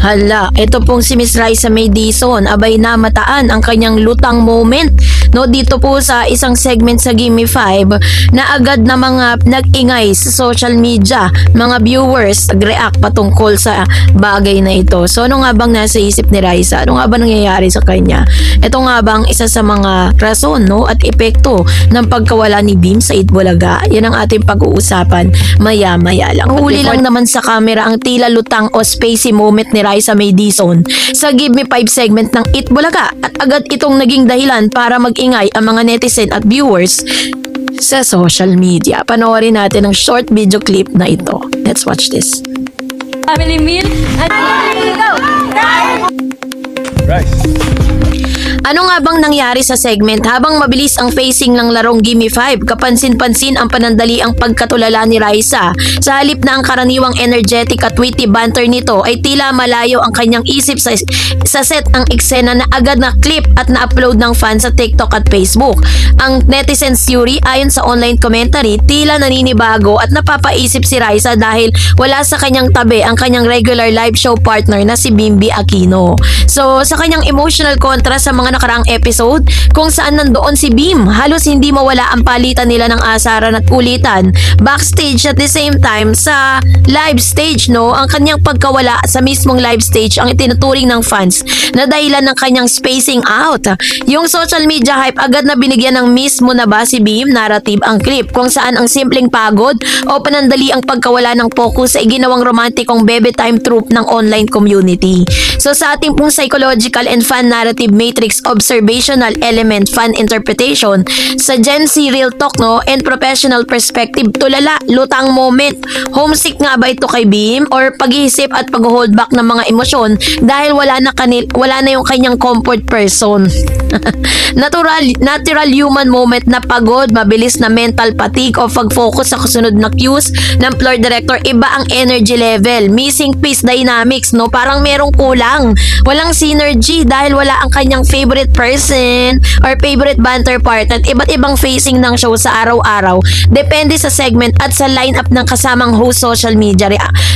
Hala, ito pong si Miss Raisa May Dizon, abay na mataan ang kanyang lutang moment no dito po sa isang segment sa Gimme 5 na agad na mga nag-ingay sa social media, mga viewers nag-react patungkol sa bagay na ito. So ano nga bang nasa isip ni Raisa? Ano nga ba nangyayari sa kanya? Ito nga bang isa sa mga rason no at epekto ng pagkawala ni Beam sa Itbulaga? Yan ang ating pag-uusapan maya-maya lang. Huli lang naman sa camera ang tila lutang o spacey moment ni Raisa May Dizon sa Give Me 5 segment ng Itbulaga at agad itong naging dahilan para mag-ingay ang mga netizen at viewers sa social media. Panoorin natin ang short video clip na ito. Let's watch this. Family meal and go! Rice. Ano nga bang nangyari sa segment habang mabilis ang facing ng larong Gimme 5? Kapansin-pansin ang panandali ang pagkatulala ni Raisa. Sa halip na ang karaniwang energetic at witty banter nito ay tila malayo ang kanyang isip sa set ang eksena na agad na clip at na-upload ng fans sa TikTok at Facebook. Ang netizens theory ayon sa online commentary, tila naninibago at napapaisip si Raisa dahil wala sa kanyang tabi ang kanyang regular live show partner na si Bimby Aquino. So sa kanyang emotional contrast sa mga nakaraang episode kung saan nandoon si Beam, halos hindi mawala ang palitan nila ng asaran at kulitan backstage at the same time sa live stage no, ang kanyang pagkawala sa mismong live stage ang itinuturing ng fans na dahilan ng kanyang spacing out. Yung social media hype agad na binigyan ng mismo na ba si Beam narrative ang clip kung saan ang simpleng pagod o panandali ang pagkawala ng focus ay ginawang romantikong bebe time trope ng online community. So sa ating pong psychological and fan narrative matrix observational element fan interpretation sa Gen Z real talk no and professional perspective, tulala, lutang moment, homesick nga ba ito kay Beam or pag-iisip at pag-hold back ng mga emosyon dahil wala na yung kanyang comfort person. Natural human moment na pagod, mabilis na mental fatigue o pag-focus sa kasunod na cues ng floor director, iba ang energy level, missing piece dynamics no, parang merong kulang, walang synergy dahil wala ang kanyang favorite person or favorite banter partner at iba't ibang facing ng show sa araw-araw depende sa segment at sa lineup ng kasamang host social media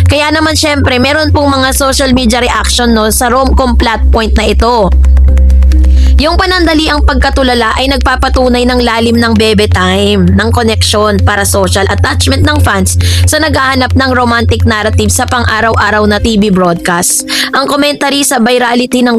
kaya naman syempre meron pong mga social media reaction no sa rom-com plot point na ito. Yung panandali ang pagkatulala ay nagpapatunay ng lalim ng bebe time, ng connection para social attachment ng fans sa naghahanap ng romantic narrative sa pang-araw-araw na TV broadcast. Ang commentary sa virality ng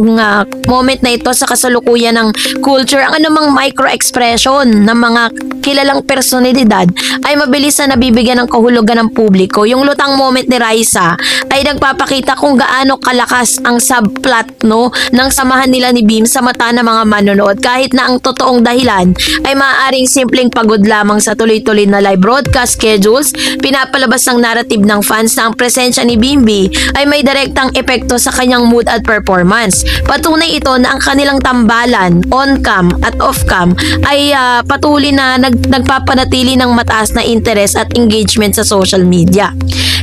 moment na ito sa kasalukuyan ng culture, ang anumang micro-expression ng mga kilalang personalidad ay mabilis na nabibigyan ng kahulugan ng publiko. Yung lutang moment ni Raisa ay nagpapakita kung gaano kalakas ang subplot no, ng samahan nila ni Beam sa mata ng mga manonood kahit na ang totoong dahilan ay maaaring simpleng pagod lamang sa tuloy-tuloy na live broadcast schedules. Pinapalabas ng narrative ng fans na ang presensya ni Bimby ay may direktang epekto sa kanyang mood at performance. Patunay ito na ang kanilang tambalan on-cam at off-cam ay patuloy na nagpapanatili ng mataas na interest at engagement sa social media.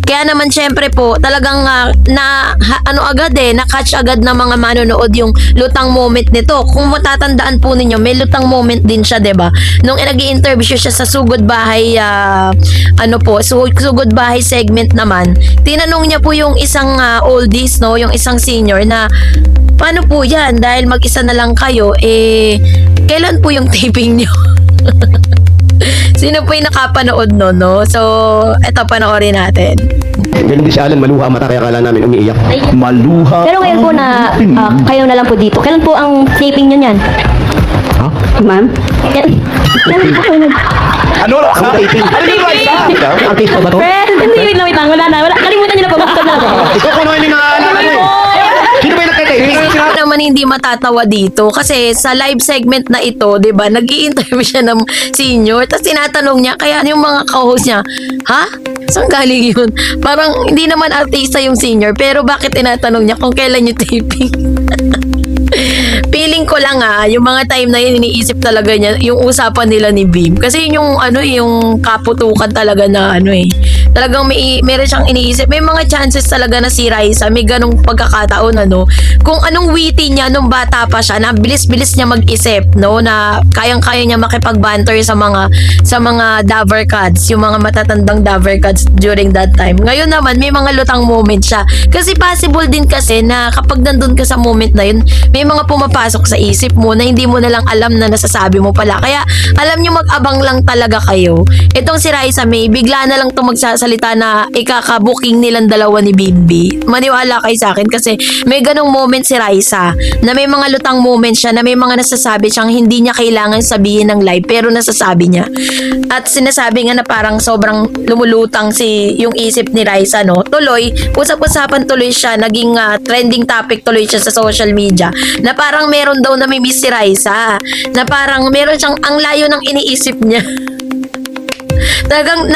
Kaya naman syempre po talagang na-catch agad ng mga manonood yung lutang moment nito. Kung matatandaan po ninyo, may lutang moment din siya, 'di ba? Nung nag-i-interview siya sa Sugod Bahay Sugod Bahay segment naman, tinanong niya po yung isang oldies, no, yung isang senior na paano po 'yan dahil mag-isa na lang kayo, kailan po yung taping niyo? Sino po yung nakapanood no? So, eto panoorin natin. Ganun din si Alan, maluha ang mata kaya kala namin umiiyak. Maluha. Pero ngayon po na kayo na lang po dito. Kailan po ang taping nyo niyan? Ha? Ma'am? Kailan po kayo Ano ra? Ang taping. Ano yung rice ba? Ang taste pa ba to? Friend, hindi, wait lang. Wala na. Kalimutan nyo na po. Bakit na ako? Ikaw kung ano yung sino ba yung nagtitaping? Naman hindi matatawa dito kasi sa live segment na ito, 'di ba? Nag-i-interview siya ng senior, tapos tinatanong niya kaya yung mga co-host niya, "Ha? Saan galing yun?" Parang hindi naman artista yung senior, pero bakit tinatanong niya kung kailan yung taping? Feeling ko lang yung mga time na yun iniisip talaga niya yung usapan nila ni Beam. Kasi yung yung kaputukan talaga na Talagang meron siyang iniisip. May mga chances talaga na si Raisa, may ganong pagkakataon, ano. Kung anong witty niya nung bata pa siya, na bilis-bilis niya mag-isip, no, na kayang-kaya niya makipag-banter sa mga Daver Cats, yung mga matatandang Daver Cats during that time. Ngayon naman, may mga lutang moment siya. Kasi possible din kasi na kapag nandun ka sa moment na yun, may mga pumapasok sa isip mo na hindi mo na lang alam na nasasabi mo pala. Kaya alam niyo, mag-abang lang talaga kayo. Itong si Raisa May, bigla na lang itong magsasalita na ikaka-booking nilang dalawa ni Bimbi. Maniwala kayo sa akin kasi may ganong moment si Raisa na may mga lutang moment siya, na may mga nasasabi siyang hindi niya kailangan sabihin ng live pero nasasabi niya. At sinasabi nga na parang sobrang lumulutang yung isip ni Raisa, no? Tuloy, usap-usapan tuloy siya, naging trending topic tuloy siya sa social media, na parang meron daw na may miss si Raisa, na parang meron siyang ang layo ng iniisip niya. Talagang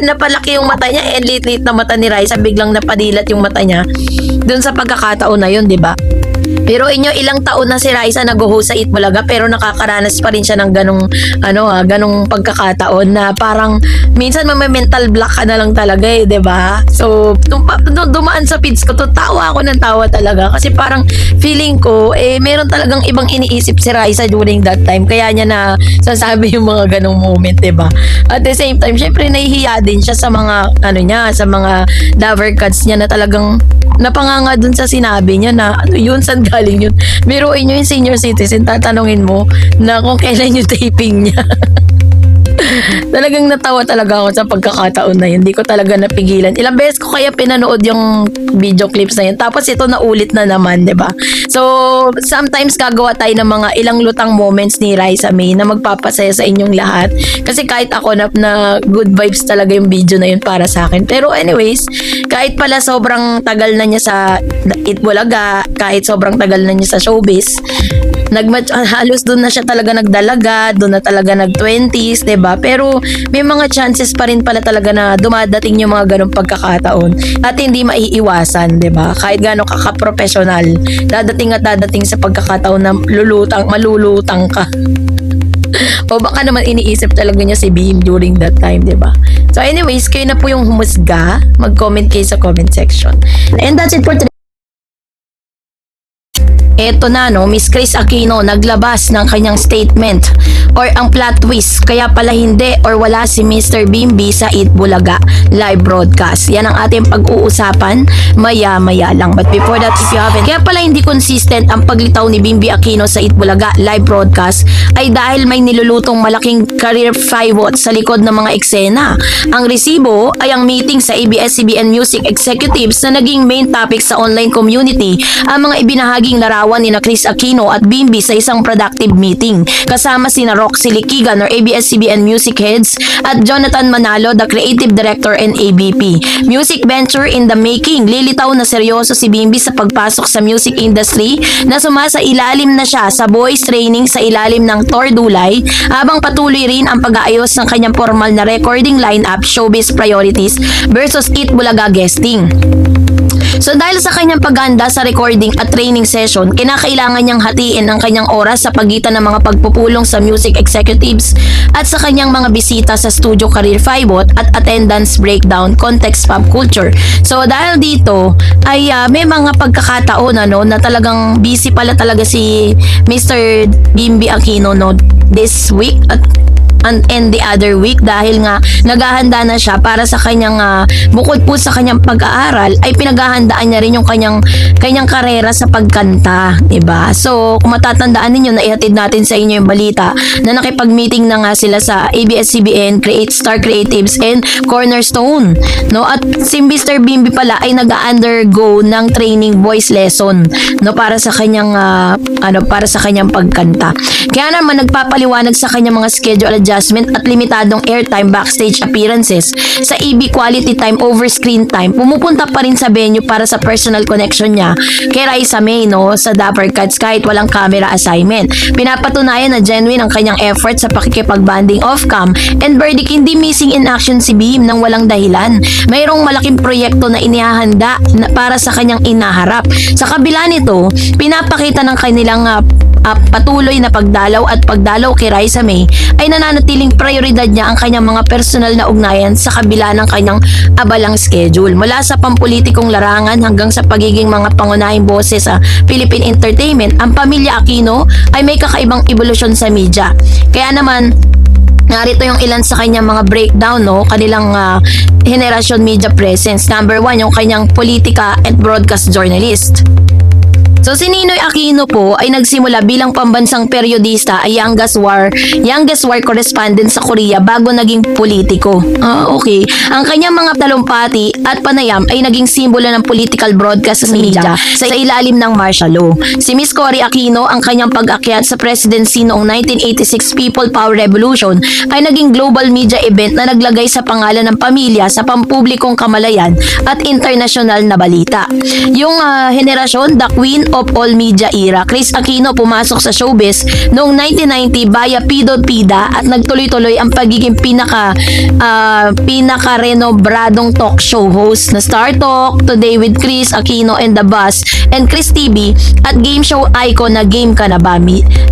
napalaki yung mata niya, and lit-lit na mata ni Raisa, biglang napadilat yung mata niya dun sa pagkakataon na yun, di ba? Pero ilang taon na si Raisa nag-host sa Eat Bulaga, pero nakakaranas pa rin siya ng ganong pagkakataon na parang minsan may mental block ka na lang talaga, eh, 'di ba? So, nung dumaan sa feeds ko, tawa ako ng tawa talaga kasi parang feeling ko meron talagang ibang iniisip si Raisa during that time, kaya niya na sasabi yung mga ganong moment, 'di ba? At the same time, syempre nahihiya din siya sa mga sa mga Daver Cats niya, na talagang napanganga dun sa sinabi niya na yun, saan galing yun. Biruin nyo yung senior citizen, tatanungin mo na kung kailan yung taping niya. Talagang natawa talaga ako sa pagkakataon na yun. Hindi ko talaga napigilan. Ilang beses ko kaya pinanood yung video clips na yun. Tapos ito naulit na naman, 'di ba? So, sometimes gagawa tayo ng mga ilang lutang moments ni Raisa May na magpapasaya sa inyong lahat. Kasi kahit ako na good vibes talaga yung video na yun para sa akin. Pero anyways, kahit pala sobrang tagal na niya sa Eat Bulaga, kahit sobrang tagal na niya sa showbiz, halos doon na siya talaga nagdalaga, doon na talaga nag-20s, 'di ba? Pero may mga chances pa rin pala talaga na dumadating yung mga ganong pagkakataon at hindi maiiwasan, 'di ba? Kahit gaano ka professional, dadating at dadating sa pagkakataon na malulutang ka. O baka naman iniisip talaga niya si Bim during that time, 'di ba? So anyways, kayo na po yung humusga. Mag-comment kayo sa comment section. And that's it for today. Eto na, no, Miss Chris Aquino naglabas ng kanyang statement or ang plot twist, kaya pala hindi or wala si Mr. Bimbi sa Eat Bulaga live broadcast. Yan ang ating pag-uusapan maya-maya lang. But before that, if you haven't, kaya pala hindi consistent ang paglitaw ni Bimbi Aquino sa Eat Bulaga live broadcast ay dahil may nilulutong malaking career pivot sa likod ng mga eksena. Ang resibo ay ang meeting sa ABS-CBN Music Executives na naging main topic sa online community, ang mga ibinahaging larawan ni na Chris Aquino at Bimbi sa isang productive meeting kasama sina Roxy Liquigan or ABS-CBN Music Heads at Jonathan Manalo, the Creative Director and ABP. Music venture in the making. Lilitaw na seryoso si Bimbi sa pagpasok sa music industry na sumasa-ilalim na siya sa voice training sa ilalim ng Tor Dulay, habang patuloy rin ang pag-aayos ng kanyang formal na recording lineup, Showbiz Priorities versus Eat Bulaga guesting. So dahil sa kanyang paghanda sa recording at training session, kinakailangan niyang hatiin ang kanyang oras sa pagitan ng mga pagpupulong sa music executives at sa kanyang mga bisita sa studio career pivot at attendance breakdown context pop culture. So dahil dito ay may mga pagkakataon na talagang busy pala talaga si Mr. Bimbi Aquino this week at and the other week, dahil nga naghahanda na siya para sa kanyang bukod po sa kanyang pag-aaral ay pinaghahandaan niya rin yung kanyang karera sa pagkanta, diba? So kung matatandaan ninyo, naihatid natin sa inyo yung balita na nakipag-meeting na nga sila sa ABS-CBN, Star Creatives and Cornerstone, no? At si Mr. Bimbi pala ay nag-undergo ng training voice lesson, no, para sa kanyang pagkanta. Kaya naman nagpapaliwanag sa kanyang mga schedule adjustment at limitadong airtime backstage appearances sa EB quality time over screen time, pumupunta pa rin sa venue para sa personal connection niya kay Raisa May, no, sa Daver Cats kahit walang camera assignment. Pinapatunayan na genuine ang kanyang effort sa pakikipag-banding off-cam, and verdict, hindi missing in action si Bim nang walang dahilan. Mayroong malaking proyekto na inihahanda para sa kanyang inaharap. Sa kabila nito, pinapakita ng kanilang patuloy na pagdalaw at pagdalaw kay Raisa May ay nananatiling prioridad niya ang kanyang mga personal na ugnayan sa kabila ng kanyang abalang schedule. Mula sa pampolitikong larangan hanggang sa pagiging mga pangunahing boses sa Philippine entertainment, ang pamilya Aquino ay may kakaibang evolusyon sa media. Kaya naman, narito yung ilan sa kanyang mga breakdown, no? Kanilang generation media presence. Number 1, yung kanyang politika and broadcast journalist. So si Ninoy Aquino po ay nagsimula bilang pambansang periodista ay youngest war correspondent sa Korea bago naging politiko. Okay. Ang kanyang mga talumpati at panayam ay naging simbolo ng political broadcast sa media sa ilalim ng martial law. Si Miss Cory Aquino, ang kanyang pag-akyat sa presidency noong 1986 People Power Revolution ay naging global media event na naglagay sa pangalan ng pamilya sa pampublikong kamalayan at international na balita. Yung henerasyon, the Queen of all media era, Kris Aquino pumasok sa showbiz noong 1990 via Pidod-Pida at nagtuloy-tuloy ang pagiging pinaka-renobradong talk show host na Star Talk, Today with Kris Aquino and the Buzz and Kris TV at game show icon na Game Ka Na Ba?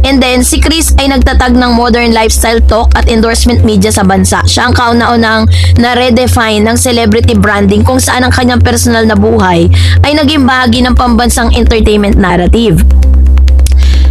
And then si Kris ay nagtatag ng modern lifestyle talk at endorsement media sa bansa. Siya ang kauna-unang na-redefine ng celebrity branding kung saan ang kanyang personal na buhay ay naging bahagi ng pambansang entertainment narrative.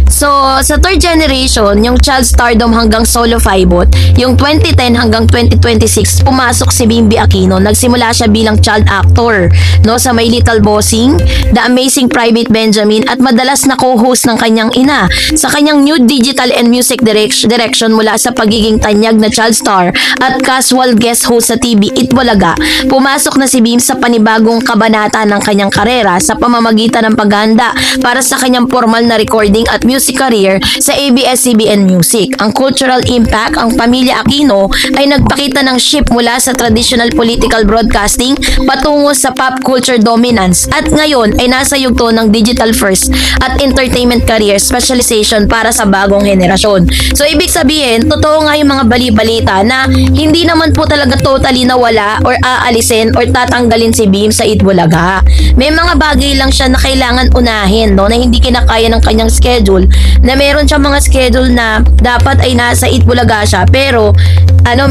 So, sa third generation, yung child stardom hanggang solo five-bot, yung 2010 hanggang 2026, pumasok si Bimbi Aquino. Nagsimula siya bilang child actor, no, sa My Little Bossing, The Amazing Private Benjamin, at madalas na co-host ng kanyang ina. Sa kanyang new digital and music direction mula sa pagiging tanyag na child star at casual guest host sa TV Itbulaga, pumasok na si Bim sa panibagong kabanata ng kanyang karera sa pamamagitan ng paghahanda para sa kanyang formal na recording at music career sa ABS-CBN Music. Ang cultural impact, ang pamilya Aquino ay nagpakita ng shift mula sa traditional political broadcasting patungo sa pop culture dominance at ngayon ay nasa yugto ng digital first at entertainment career specialization para sa bagong henerasyon. So ibig sabihin, totoo nga yung mga bali-balita na hindi naman po talaga totally nawala or aalisin or tatanggalin si Bim sa Itbulaga. May mga bagay lang siya na kailangan unahin, no, na hindi kinakaya ng kanyang schedule, na meron siyang mga schedule na dapat ay nasa Itbulaga siya pero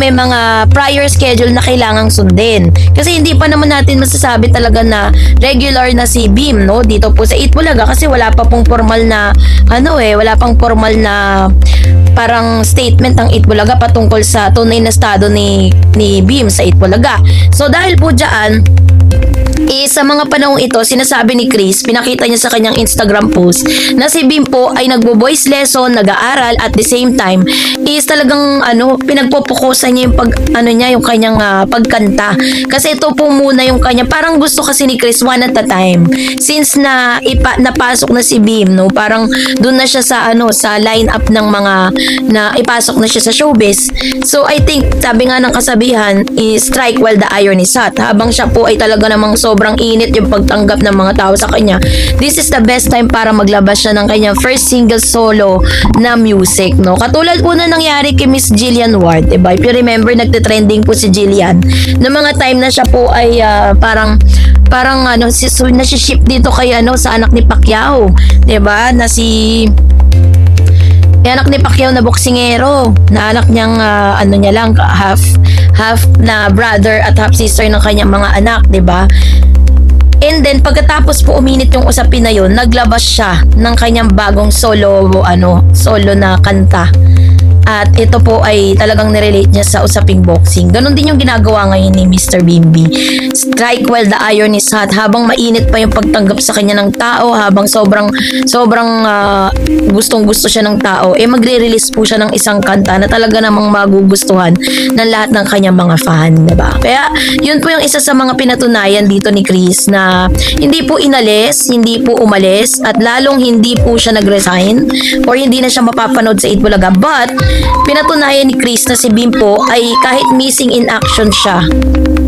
may mga prior schedule na kailangang sundin. Kasi hindi pa naman natin masasabi talaga na regular na si Bim, no, dito po sa Itbulaga kasi wala pa pong formal na wala pang formal na parang statement ng Itbulaga patungkol sa tunay na estado ni Bim sa Itbulaga. So dahil po diyan, sa mga panahong ito, sinasabi ni Kris, pinakita niya sa kanyang Instagram post na si Bim po ay nagbo-voice lesson, nag-aaral at the same time is talagang pinagpopokusan niya yung yung kanyang pagkanta. Kasi ito po muna yung kanya, parang gusto kasi ni Kris one at a time. Since napasok na si Bim, no, parang doon na siya sa line-up ng mga na ipasok na siya sa showbiz. So I think, sabi nga ng kasabihan is strike while the iron is hot. Habang siya po ay talaga namang sobrang init yung pagtanggap ng mga tao sa kanya, this is the best time para maglabas siya ng kanyang first single solo na music, no? Katulad po na nangyari kay Miss Jillian Ward, diba? If you remember, nagte-trending po si Jillian na mga time na siya po ay parang nasi-ship dito kay sa anak ni Pacquiao, diba? Anak ni Pacquiao na boksingero, na anak niyang niya lang half na brother at half sister ng kanyang mga anak, 'di ba? And then pagkatapos po uminit yung usapin na yun, naglabas siya ng kanyang bagong solo na kanta. At ito po ay talagang nirelate niya sa usaping boxing. Ganon din yung ginagawa ngayon ni Mr. Bimbi. Strike while the iron is hot. Habang mainit pa yung pagtanggap sa kanya ng tao, habang sobrang gustong-gusto siya ng tao, magre-release po siya ng isang kanta na talaga namang magugustuhan ng lahat ng kanyang mga fan, diba? Kaya yun po yung isa sa mga pinatunayan dito ni Kris na hindi po inalis, hindi po umalis, at lalong hindi po siya nag-resign or hindi na siya mapapanood sa Itbulaga. But pinatunayan ni Kris na si Bim po ay kahit missing in action siya.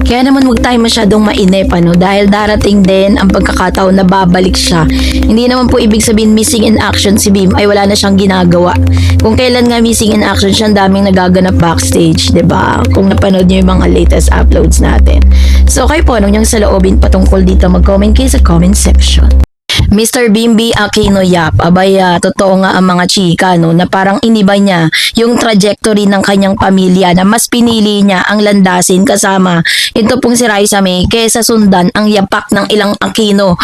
Kaya naman huwag tayo masyadong mainip, dahil darating din ang pagkakataon na babalik siya. Hindi naman po ibig sabihin missing in action si Bim ay wala na siyang ginagawa. Kung kailan nga missing in action siya, daming nagaganap backstage, 'di ba? Kung napanood niyo yung mga latest uploads natin. So kayo po, anong niyang saloobin patungkol dito, mag-comment kayo sa comment section. Mr. Bimbi Aquino Yap, abay totoo nga ang mga chika no, na parang iniba niya yung trajectory ng kanyang pamilya na mas pinili niya ang landasin kasama ito pong si Raisa May kaysa sundan ang yapak ng ilang Aquino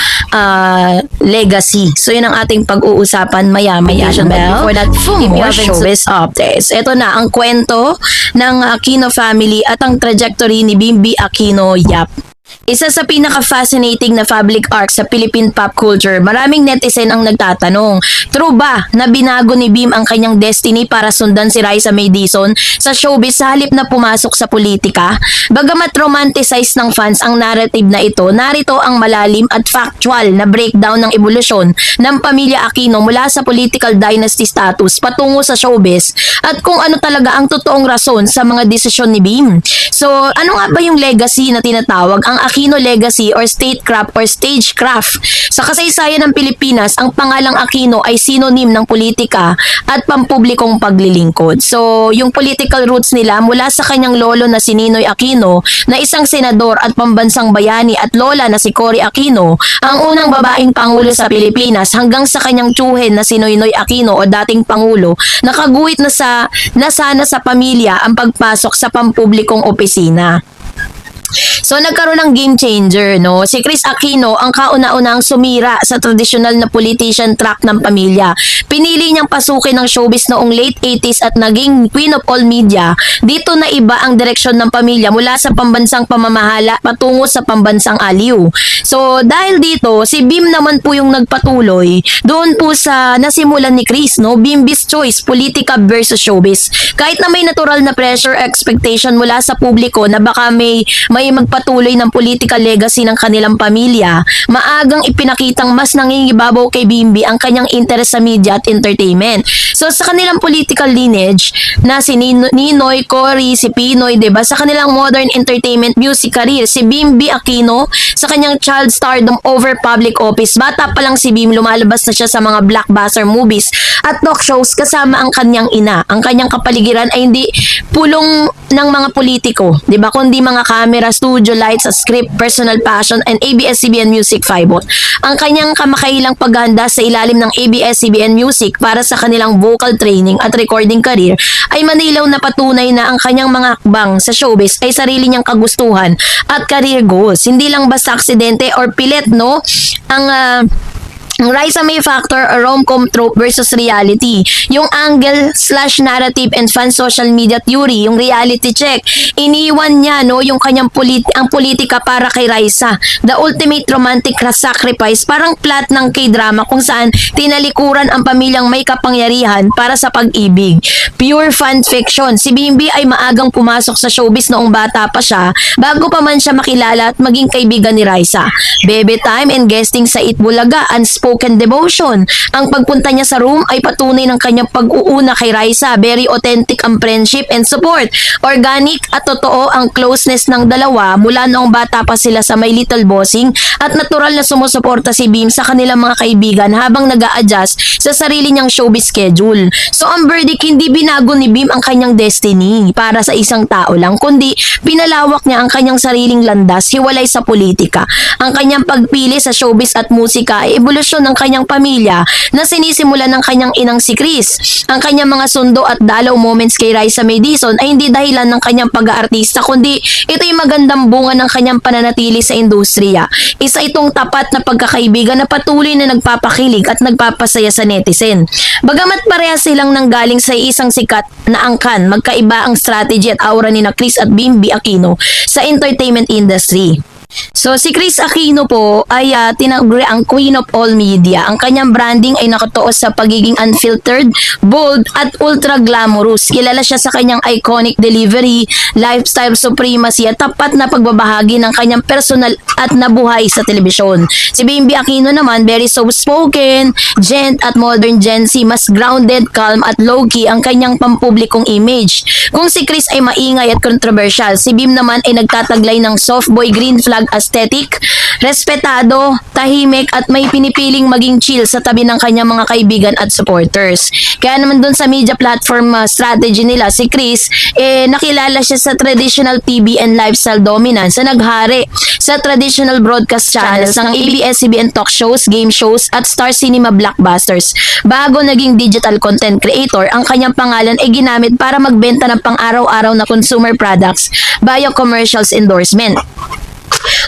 legacy. So yun ang ating pag-uusapan maya-maya. Before that, if you have showbiz updates. Ito na ang kwento ng Aquino family at ang trajectory ni Bimbi Aquino Yap. Isa sa pinaka-fascinating na public arc sa Philippine pop culture, maraming netizen ang nagtatanong, true ba na binago ni Bim ang kanyang destiny para sundan si Raisa May Dizon sa showbiz sa halip na pumasok sa politika? Bagamat romanticize ng fans ang narrative na ito, narito ang malalim at factual na breakdown ng ebolusyon ng pamilya Aquino mula sa political dynasty status patungo sa showbiz at kung ano talaga ang totoong rason sa mga desisyon ni Bim. So, ano nga ba yung legacy na tinatawag? Ang Aquino legacy or statecraft or stagecraft. Sa kasaysayan ng Pilipinas, ang pangalang Aquino ay synonym ng politika at pampublikong paglilingkod. So, yung political roots nila mula sa kanyang lolo na si Ninoy Aquino na isang senador at pambansang bayani at lola na si Cory Aquino, ang unang babaeng pangulo sa Pilipinas hanggang sa kanyang tiyuhin na si Noynoy Aquino o dating pangulo, nakaguhit na sana sa pamilya ang pagpasok sa pampublikong opisina. So nagkaroon ng game changer, no? Si Chris Aquino ang kauna-unang sumira sa tradisyonal na politician track ng pamilya. Pinili niyang pasukin ng showbiz noong late 80s at naging queen of all media. Dito na iba ang direksyon ng pamilya mula sa pambansang pamamahala patungo sa pambansang aliw. So dahil dito, si Bim naman po yung nagpatuloy doon po sa nasimulan ni Chris, no? Bimbi's choice, politika versus showbiz. Kahit na may natural na pressure expectation mula sa publiko na baka may magpatuloy ng political legacy ng kanilang pamilya, maagang ipinakitang mas nangingibabaw kay Bimbi ang kanyang interest sa media at entertainment. So sa kanilang political lineage na si Ninoy, Cory, si Pinoy, 'di ba? Sa kanilang modern entertainment music career, si Bimbi Aquino sa kanyang child stardom over public office. Bata pa lang si Bim, lumalabas na siya sa mga blockbuster movies at talk shows kasama ang kanyang ina. Ang kanyang kapaligiran ay hindi pulong ng mga politiko, 'di ba? Kundi mga camera, studio lights, script, personal passion, and ABS-CBN Music 5. Ang kanyang kamakailang paghahanda sa ilalim ng ABS-CBN Music para sa kanilang vocal training at recording career ay manilaw na patunay na ang kanyang mga hakbang sa showbiz ay sarili niyang kagustuhan at career goals. Hindi lang basta aksidente or pilit, no? Ang Raisa May factor or rom-com trope versus reality. Yung angle/narrative and fan social media theory, yung reality check. Iniwan niya, no, yung kanyang ang politika para kay Raisa. The ultimate romantic sacrifice, parang plot ng K-drama kung saan tinalikuran ang pamilyang may kapangyarihan para sa pag-ibig. Pure fan fiction. Si Bimbi ay maagang pumasok sa showbiz noong bata pa siya bago pa man siya makilala at maging kaibigan ni Raisa. Baby time and guesting sa Itbulaga, unspoken devotion. Ang pagpunta niya sa room ay patunay ng kanyang pag-uuna kay Raisa. Very authentic ang friendship and support. Organic at totoo ang closeness ng dalawa mula noong bata pa sila sa My Little Bossing at natural na sumusuporta si Bim sa kanilang mga kaibigan habang nag-a-adjust sa sarili niyang showbiz schedule. So ang verdict, hindi binago ni Bim ang kanyang destiny para sa isang tao lang, kundi pinalawak niya ang kanyang sariling landas hiwalay sa politika. Ang kanyang pagpili sa showbiz at musika ay ebolusyon ng kanyang pamilya na sinisimulan ng kanyang inang si Chris. Ang kanyang mga sundo at dalaw moments kay Raisa May Dizon ay hindi dahilan ng kanyang pag-aartista, kundi ito'y magandang bunga ng kanyang pananatili sa industriya. Isa itong tapat na pagkakaibigan na patuloy na nagpapakilig at nagpapasaya sa netizen. Bagamat parehas silang nanggaling sa isang sikat na angkan, magkaiba ang strategy at aura ni na Chris at Bimbi Aquino sa entertainment industry. So si Chris Aquino po ay tinaguri ang queen of all media. Ang kanyang branding ay nakatuos sa pagiging unfiltered, bold at ultra glamorous. Kilala siya sa kanyang iconic delivery, lifestyle supremacy at tapat na pagbabahagi ng kanyang personal at nabuhay sa telebisyon. Si Bimbi Aquino naman very soft-spoken, gent at modern Gen Z, mas grounded, calm at low-key ang kanyang pampublikong image. Kung si Chris ay maingay at controversial, si Bim naman ay nagtataglay ng soft boy green flag matatag, aesthetic, respetado, tahimik at may pinipiling maging chill sa tabi ng kanyang mga kaibigan at supporters. Kaya naman dun sa media platform strategy nila, si Chris, nakilala siya sa traditional TV and lifestyle dominance na naghari sa traditional broadcast channels ng ABS-CBN talk shows, game shows at Star Cinema blockbusters. Bago naging digital content creator, ang kanyang pangalan ay ginamit para magbenta ng pang-araw-araw na consumer products via commercials endorsement.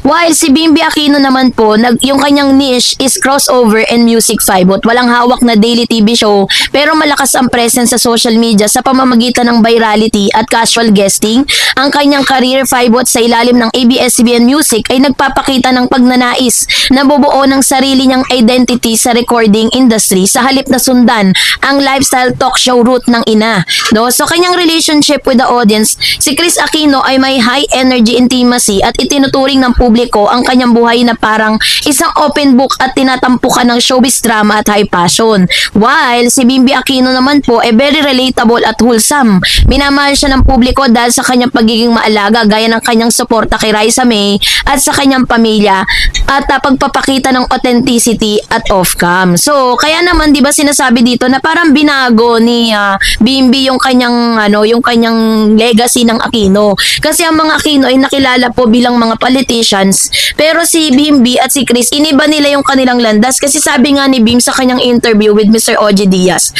While si Bimbi Aquino naman po, yung kanyang niche is crossover and music vibot. Walang hawak na daily TV show, pero malakas ang presence sa social media sa pamamagitan ng virality at casual guesting. Ang kanyang career vibot sa ilalim ng ABS-CBN Music ay nagpapakita ng pagnanais na bubuo ng sarili niyang identity sa recording industry sa halip na sundan ang lifestyle talk show route ng ina. No? So kanyang relationship with the audience, si Chris Aquino ay may high energy intimacy at itinuturing ng publiko ang kanyang buhay na parang isang open book at tinatampukan ng showbiz drama at high passion. While si Bimbi Aquino naman po ay very relatable at wholesome. Minamahal siya ng publiko dahil sa kanyang pagiging maalaga gaya ng kanyang suporta kay Raisa May at sa kanyang pamilya at pagpapakita ng authenticity at off-cam. So, kaya naman 'di ba sinasabi dito na parang binago ni Bimbi yung kanyang legacy ng Aquino. Kasi ang mga Aquino ay nakilala po bilang mga politicians, pero si Bimbi at si Chris iniba nila yung kanilang landas kasi sabi nga ni Bim sa kanyang interview with Mr. Oji Diaz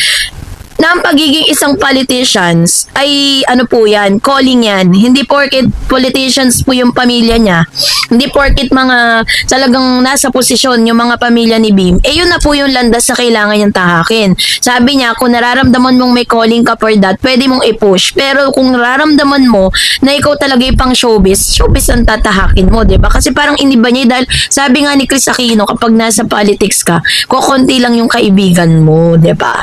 na ang pagiging isang politicians ay po yan, calling yan. Hindi porket politicians po yung pamilya niya. Hindi porket mga talagang nasa posisyon yung mga pamilya ni Bim. Yun na po yung landas na kailangan niyang tahakin. Sabi niya, kung nararamdaman mong may calling ka for that, pwede mong i-push. Pero kung nararamdaman mo na ikaw talaga yung pang showbiz ang tatahakin mo, diba? Kasi parang iniba niya dahil sabi nga ni Chris Aquino, kapag nasa politics ka, kukunti lang yung kaibigan mo, diba?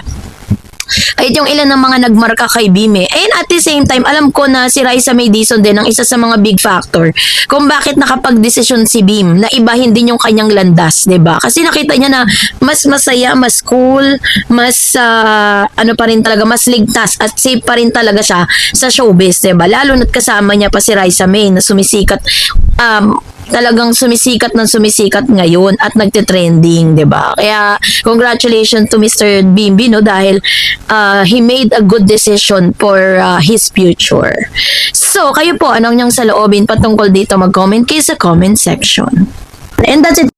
Ay yung ilan ng mga nagmarka kay Bime. And at the same time, alam ko na si Raisa May Dizon din ang isa sa mga big factor kung bakit nakapag-desisyon si Bim na ibahin din yung kanyang landas, 'di ba? Kasi nakita niya na mas masaya, mas cool, mas pa rin talaga, mas ligtas at safe pa rin talaga siya sa showbiz, 'di ba? Lalo na't kasama niya pa si Raisa May na sumisikat talagang sumisikat ngayon at nagte-trending, 'di ba? Kaya congratulations to Mr. Bimbi, no, dahil he made a good decision for his future. So, kayo po, anong niyang saloobin patungkol dito? Mag-comment kayo sa comment section. And that's it.